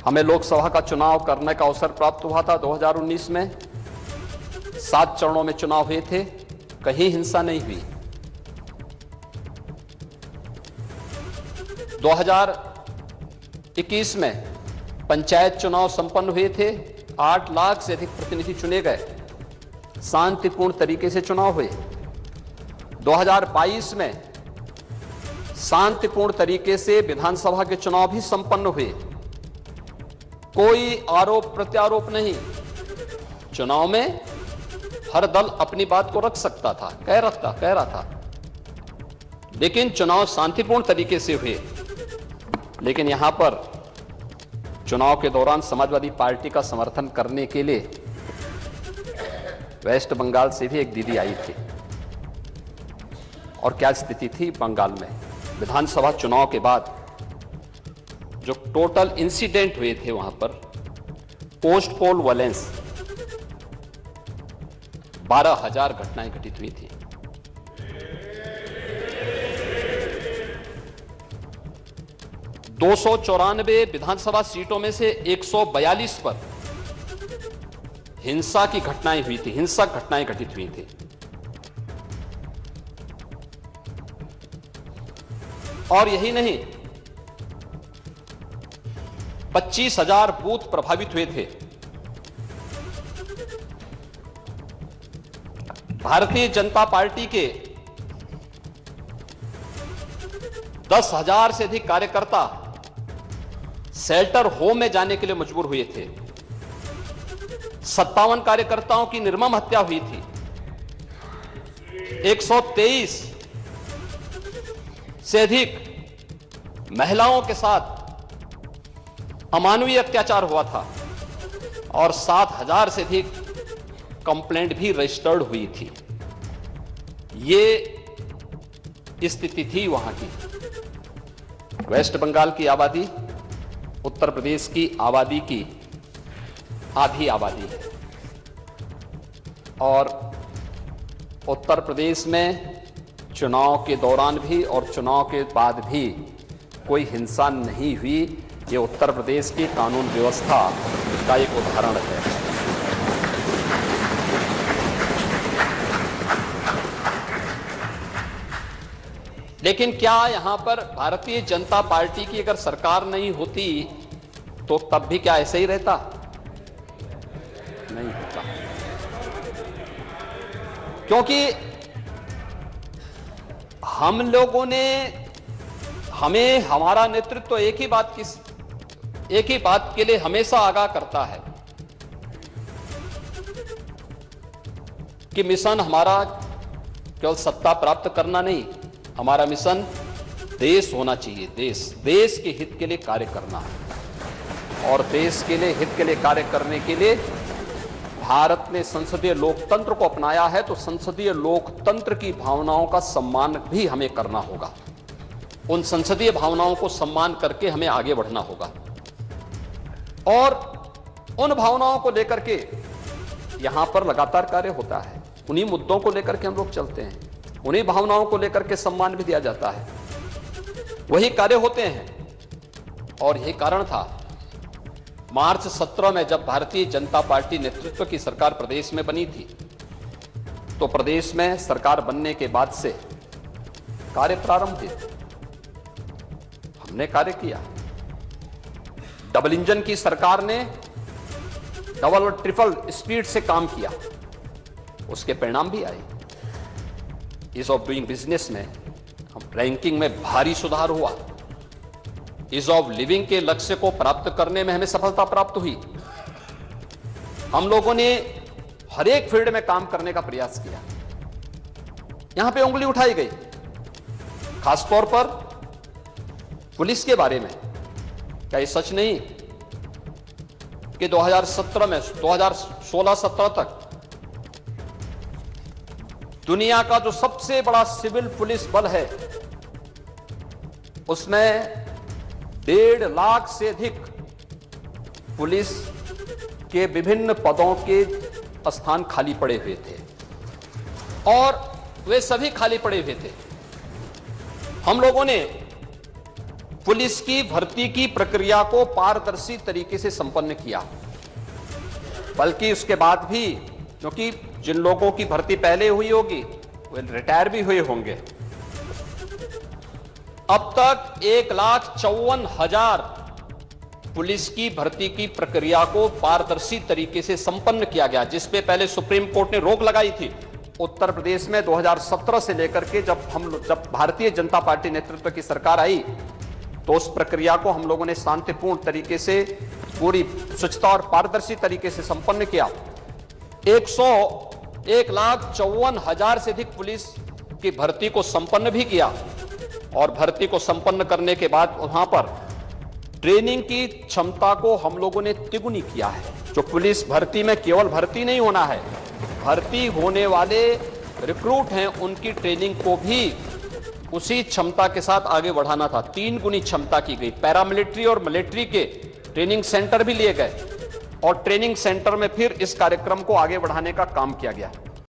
हमें लोकसभा का चुनाव करने का अवसर प्राप्त हुआ था 2019 में। 7 चरणों में चुनाव हुए थे, कहीं हिंसा नहीं हुई। 2021 में पंचायत चुनाव संपन्न हुए थे, 8 लाख से अधिक प्रतिनिधि चुने गए, शांतिपूर्ण तरीके से चुनाव हुए। 2022 में शांतिपूर्ण तरीके से विधानसभा के चुनाव भी संपन्न हुए, कोई आरोप प्रत्यारोप नहीं। चुनाव में हर दल अपनी बात को रख सकता था, कह रहा था, लेकिन चुनाव शांतिपूर्ण तरीके से हुए। लेकिन यहां पर चुनाव के दौरान समाजवादी पार्टी का समर्थन करने के लिए वेस्ट बंगाल से भी एक दीदी आई थी। और क्या स्थिति थी बंगाल में विधानसभा चुनाव के बाद? जो टोटल इंसिडेंट हुए थे वहां पर, पोस्ट पोल वायलेंस 12,000 घटनाएं घटित हुई थी। दो 294 विधानसभा सीटों में से 142 पर हिंसा की घटनाएं हुई थी, हिंसक घटनाएं घटित हुई थी। और यही नहीं, 25,000 बूथ प्रभावित हुए थे। भारतीय जनता पार्टी के 10,000 से अधिक कार्यकर्ता शेल्टर होम में जाने के लिए मजबूर हुए थे। 57 कार्यकर्ताओं की निर्मम हत्या हुई थी। 123 से अधिक महिलाओं के साथ अमानवीय अत्याचार हुआ था और 7,000 से अधिक कंप्लेंट भी रजिस्टर्ड हुई थी। ये स्थिति थी वहां की। वेस्ट बंगाल की आबादी उत्तर प्रदेश की आबादी की आधी आबादी है और उत्तर प्रदेश में चुनाव के दौरान भी और चुनाव के बाद भी कोई हिंसा नहीं हुई। ये उत्तर प्रदेश की कानून व्यवस्था का एक उदाहरण है। लेकिन क्या यहां पर भारतीय जनता पार्टी की अगर सरकार नहीं होती तो तब भी क्या ऐसे ही रहता? नहीं होता, क्योंकि हम लोगों ने, हमें हमारा नेतृत्व एक ही बात के लिए हमेशा आगाह करता है कि मिशन हमारा केवल सत्ता प्राप्त करना नहीं, हमारा मिशन देश होना चाहिए। देश के हित के लिए कार्य करना है और देश के लिए हित के लिए कार्य करने के लिए भारत ने संसदीय लोकतंत्र को अपनाया है, तो संसदीय लोकतंत्र की भावनाओं का सम्मान भी हमें करना होगा। उन संसदीय भावनाओं को सम्मान करके हमें आगे बढ़ना होगा और उन भावनाओं को लेकर के यहां पर लगातार कार्य होता है। उन्हीं मुद्दों को लेकर के हम लोग चलते हैं, उन्हीं भावनाओं को लेकर के सम्मान भी दिया जाता है, वही कार्य होते हैं। और यही कारण था मार्च 17 में जब भारतीय जनता पार्टी नेतृत्व की सरकार प्रदेश में बनी थी, तो प्रदेश में सरकार बनने के बाद से कार्य प्रारंभ हुए। हमने कार्य किया। डबल इंजन की सरकार ने डबल और ट्रिपल स्पीड से काम किया, उसके परिणाम भी आए। ईज ऑफ डूइंग बिजनेस में हम रैंकिंग में भारी सुधार हुआ। ईज ऑफ लिविंग के लक्ष्य को प्राप्त करने में हमें सफलता प्राप्त हुई। हम लोगों ने हर एक फील्ड में काम करने का प्रयास किया। यहां पे उंगली उठाई गई, खासतौर पर पुलिस के बारे में। क्या ये सच नहीं कि 2017 में 2016-17 तक दुनिया का जो सबसे बड़ा सिविल पुलिस बल है उसमें 1.5 लाख से अधिक पुलिस के विभिन्न पदों के स्थान खाली पड़े हुए थे और वे सभी खाली पड़े हुए थे। हम लोगों ने पुलिस की भर्ती की प्रक्रिया को पारदर्शी तरीके से संपन्न किया। बल्कि उसके बाद भी, क्योंकि जिन लोगों की भर्ती पहले हुई होगी वे रिटायर भी हुए होंगे, अब तक 1,54,000 पुलिस की भर्ती की प्रक्रिया को पारदर्शी तरीके से संपन्न किया गया, जिसपे पहले सुप्रीम कोर्ट ने रोक लगाई थी। उत्तर प्रदेश में 2017 से लेकर के जब भारतीय जनता पार्टी नेतृत्व की सरकार आई तो उस प्रक्रिया को हम लोगों ने शांतिपूर्ण तरीके से, पूरी स्वच्छता और पारदर्शी तरीके से संपन्न किया। 1,54,000 से अधिक पुलिस की भर्ती को संपन्न भी किया और भर्ती को संपन्न करने के बाद वहां पर ट्रेनिंग की क्षमता को हम लोगों ने तिगुनी किया है। जो पुलिस भर्ती में केवल भर्ती नहीं होना है, भर्ती होने वाले रिक्रूट हैं उनकी ट्रेनिंग को भी उसी क्षमता के साथ आगे बढ़ाना था। 3 गुनी क्षमता की गई। पैरामिलिट्री और मिलिट्री के ट्रेनिंग सेंटर भी लिए गए और ट्रेनिंग सेंटर में फिर इस कार्यक्रम को आगे बढ़ाने का काम किया गया।